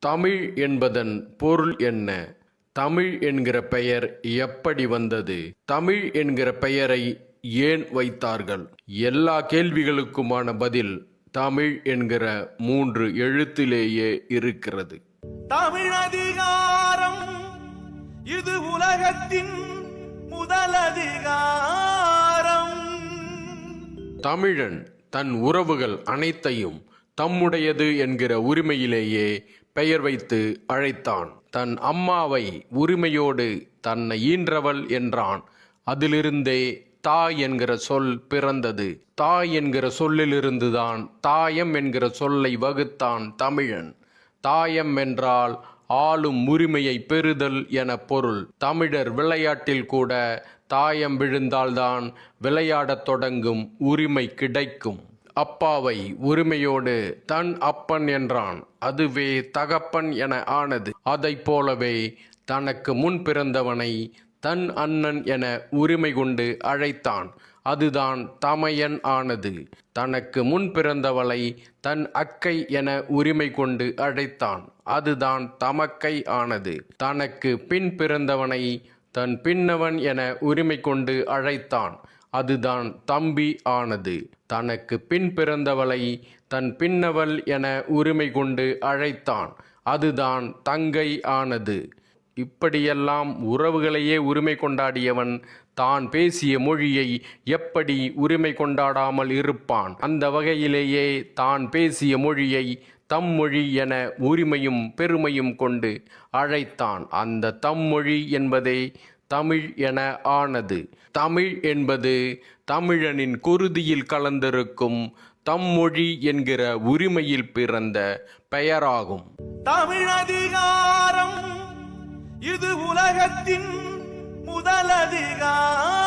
தமிழ் என்பதன் பொருள் என்ன? தமிழ் என்கிற பெயர் எப்படி வந்தது? தமிழ் என்கிற பெயரை ஏன் வைத்தார்கள்? எல்லா கேள்விகளுக்குமான பதில் தமிழ் என்கிற 3 எழுத்திலேயே இருக்கிறது. தமிழ் அதிகாரம் இது உலகத்தின் முதல் அதிகாரம். தமிழன் தன் உறவுகள் அனைத்தையும் தம்முடையது என்கிற உரிமையிலேயே பெயர் வைத்து அழைத்தான். தன் அம்மாவை உரிமையோடு தன்னை ஈன்றவள் என்றான். அதிலிருந்தே தாய் என்கிற சொல் பிறந்தது. தாய் என்கிற சொல்லிலிருந்துதான் தாயம் என்கிற சொல்லை வகுத்தான் தமிழன். தாயம் என்றால் ஆளும் உரிமையை பெறுதல் என பொருள். தமிழர் விளையாட்டில் கூட தாயம் விழுந்தால்தான் விளையாடத் தொடங்கும் உரிமை கிடைக்கும். அப்பாவை உரிமையோடு தன் அப்பன் என்றான். அதுவே தகப்பன் என ஆனது. அதைப் போலவே தனக்கு முன் பிறந்தவனை தன் அண்ணன் என உரிமை கொண்டு அழைத்தான். அதுதான் தமையன் ஆனது. தனக்கு முன் பிறந்தவளை தன் அக்கை என உரிமை கொண்டு அழைத்தான். அதுதான் தமக்கை ஆனது. தனக்கு பின் பிறந்தவனை தன் பின்னவன் என உரிமை கொண்டு அழைத்தான். அதுதான் தம்பி ஆனது. தனக்கு பின் பிறந்தவளை தன் பின்னவள் என உரிமை கொண்டு அழைத்தான். அதுதான் தங்கை ஆனது. இப்படியெல்லாம் உறவுகளையே உரிமை கொண்டாடியவன் தான் பேசிய மொழியை எப்படி உரிமை கொண்டாடாமல் இருப்பான்? அந்த வகையிலேயே தான் பேசிய மொழியை தம்மொழி என உரிமையும் பெருமையும் கொண்டு அழைத்தான். அந்த தம்மொழி என்பதே தமிழ் என ஆனது. தமிழ் என்பது தமிழனின் குருதியில் கலந்திருக்கும் தம்மொழி என்கிற உரிமையில் பிறந்த பெயராகும். தமிழ் அதிகாரம் இது உலகத்தின் முதல் அதிகாரம்.